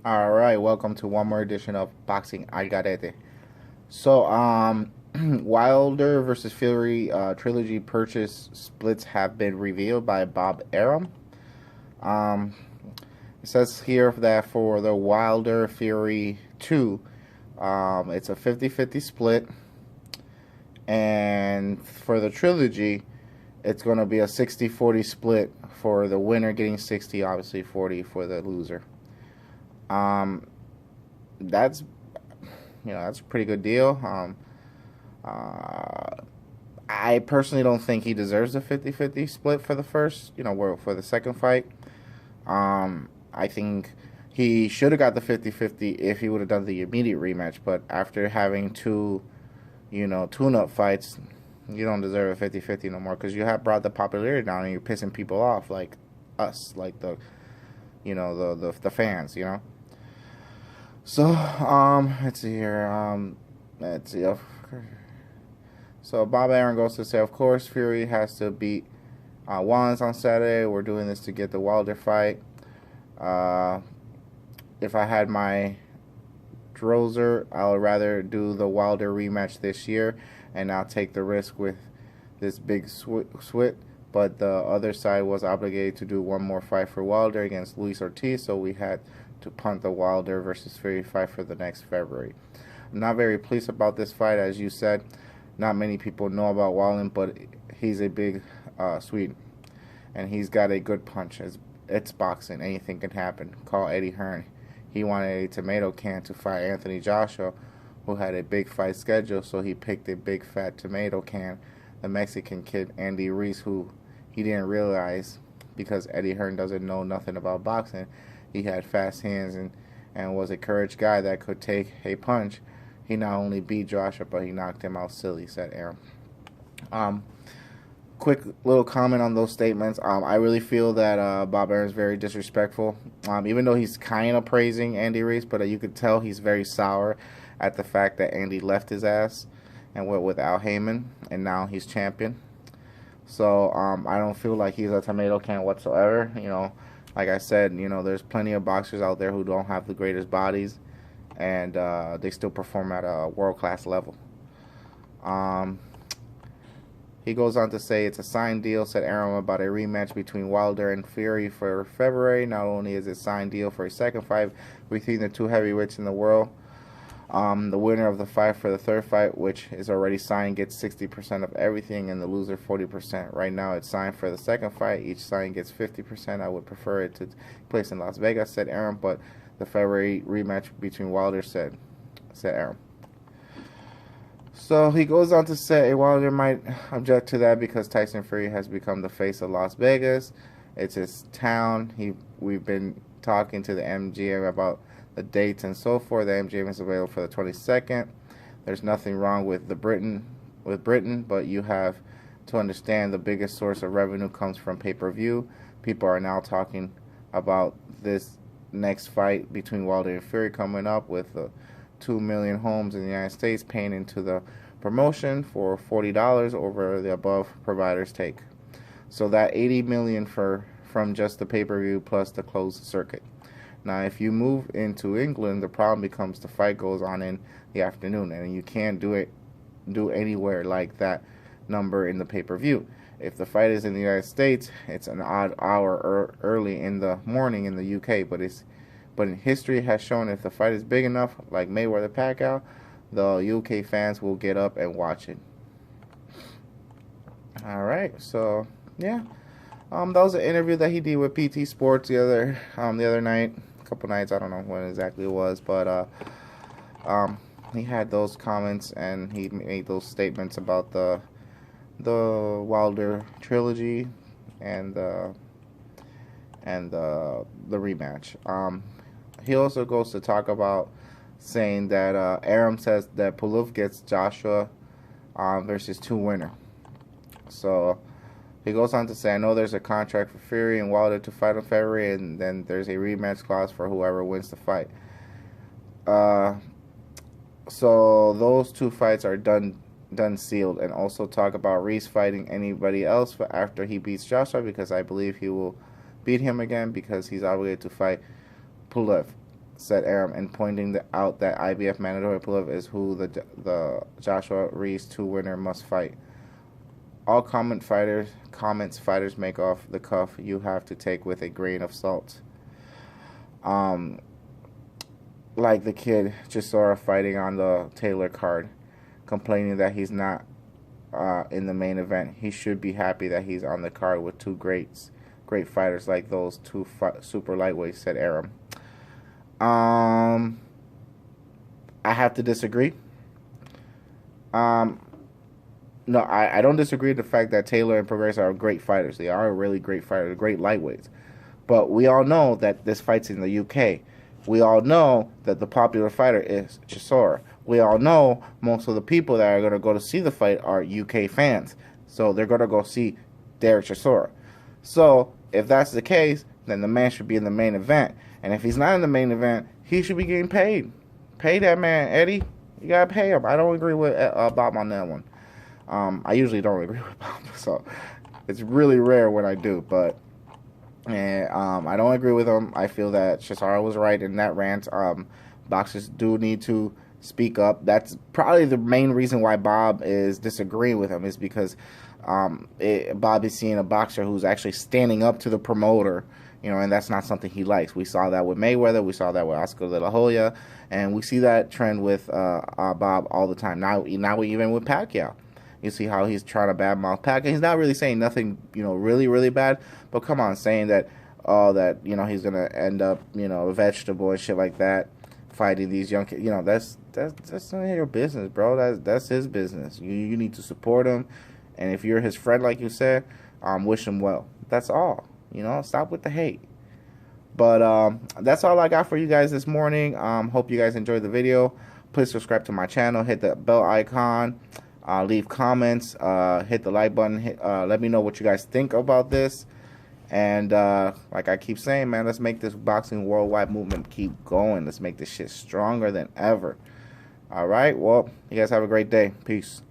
All right, welcome to one more edition of Boxing Algarete. So, Wilder versus Fury trilogy purchase splits have been revealed by Bob Arum. Um, it says here that for the Wilder Fury 2, it's a 50-50 split, and for the trilogy, it's going to be a 60-40 split for the winner getting 60, obviously 40 for the loser. Um, that's that's a pretty good deal. Uh, I personally don't think he deserves a 50-50 split for the first, for the second fight. I think he should have got the 50-50 if he would have done the immediate rematch, but after having two, tune-up fights, you don't deserve a 50-50 no more because you have brought the popularity down and you're pissing people off like us, like the fans, So, let's see here. Let's see. So Bob Arum goes to say, of course, Fury has to beat Wallace on Saturday. We're doing this to get the Wilder fight. If I had my Drozer, I would rather do the Wilder rematch this year, and I'll take the risk with this big swit. But the other side was obligated to do one more fight for Wilder against Luis Ortiz, so we had to punt the Wilder versus Fury fight for the next February. I'm not very pleased about this fight, as you said. Not many people know about Wilder, but he's a big Swede, and he's got a good punch. It's boxing. Anything can happen. Call Eddie Hearn. He wanted a tomato can to fight Anthony Joshua, who had a big fight schedule, so he picked a big fat tomato can. The Mexican kid, Andy Ruiz, who he didn't realize because Eddie Hearn doesn't know nothing about boxing. He had fast hands and was a courage guy that could take a punch. He not only beat Joshua, but he knocked him out silly, said Arum. Quick little comment on those statements. I really feel that Bob Arum is very disrespectful. Even though he's kind of praising Andy Ruiz, but you could tell he's very sour at the fact that Andy left his ass and went with Al Heyman, and now he's champion. So I don't feel like he's a tomato can whatsoever. Like I said, there's plenty of boxers out there who don't have the greatest bodies, and they still perform at a world-class level. He goes on to say it's a signed deal, said Arum, about a rematch between Wilder and Fury for February. Not only is it a signed deal for a second fight between the two heavyweights in the world, the winner of the fight for the third fight, which is already signed, gets 60% of everything, and the loser 40%. Right now, it's signed for the second fight. Each sign gets 50%. I would prefer it to place in Las Vegas, said Arum, but the February rematch between Wilder, said Arum. So he goes on to say Wilder might object to that because Tyson Fury has become the face of Las Vegas. It's his town. We've been talking to the MGM about the dates and so forth. The MGM is available for the 22nd. There's nothing wrong with Britain, but you have to understand the biggest source of revenue comes from pay-per-view. People are now talking about this next fight between Wilder and Fury coming up with 2 million homes in the United States paying into the promotion for $40 over the above providers take. So that $80 million from just the pay-per-view plus the closed circuit. Now, if you move into England, the problem becomes the fight goes on in the afternoon, and you can't do anywhere like that number in the pay-per-view. If the fight is in the United States, it's an odd hour early in the morning in the UK, but in history has shown if the fight is big enough, like Mayweather Pacquiao, the UK fans will get up and watch it. All right, so yeah, that was an interview that he did with PT Sports the other night, a couple nights. I don't know when exactly it was, but he had those comments and he made those statements about the Wilder trilogy and the rematch. He also goes to talk about saying that Arum says that Pulov gets Joshua versus two winner. So he goes on to say, I know there's a contract for Fury and Wilder to fight in February, and then there's a rematch clause for whoever wins the fight. So those two fights are done sealed, and also talk about Reese fighting anybody else after he beats Joshua, because I believe he will beat him again because he's obligated to fight Pulev. said Aram, and pointing out that IBF mandatory pull-up is who the Joshua Reese 2 winner must fight. All comments fighters make off the cuff, you have to take with a grain of salt. Like the kid Chisora fighting on the Taylor card, complaining that he's not in the main event. He should be happy that he's on the card with two great fighters like those two super lightweights, said Aram. I have to disagree. No, I don't disagree with the fact that Taylor and Prograis are great fighters. They are really great fighters, great lightweights. But we all know that this fight's in the UK. We all know that the popular fighter is Chisora. We all know most of the people that are going to go to see the fight are UK fans. So they're going to go see Derek Chisora. So if that's the case, then the man should be in the main event. And if he's not in the main event, he should be getting paid. Pay that man, Eddie. You got to pay him. I don't agree with Bob on that one. I usually don't agree with Bob. So it's really rare when I do. But I don't agree with him. I feel that Chisora was right in that rant. Boxers do need to speak up. That's probably the main reason why Bob is disagreeing with him, is because Bob is seeing a boxer who's actually standing up to the promoter, and that's not something he likes. We saw that with Mayweather. We saw that with Oscar De La Hoya. And we see that trend with Bob all the time. Now even with Pacquiao. You see how he's trying to badmouth Pacquiao. He's not really saying nothing, really, really bad. But come on, saying that, he's going to end up, a vegetable and shit like that, fighting these young kids. That's none of your business, bro. That's his business. You need to support him. And if you're his friend, like you said, wish him well. That's all. Stop with the hate. But that's all I got for you guys this morning. Hope you guys enjoyed the video. Please subscribe to my channel. Hit the bell icon. Leave comments. Hit the like button. Let me know what you guys think about this. And like I keep saying, man, let's make this boxing worldwide movement keep going. Let's make this shit stronger than ever. All right? Well, you guys have a great day. Peace.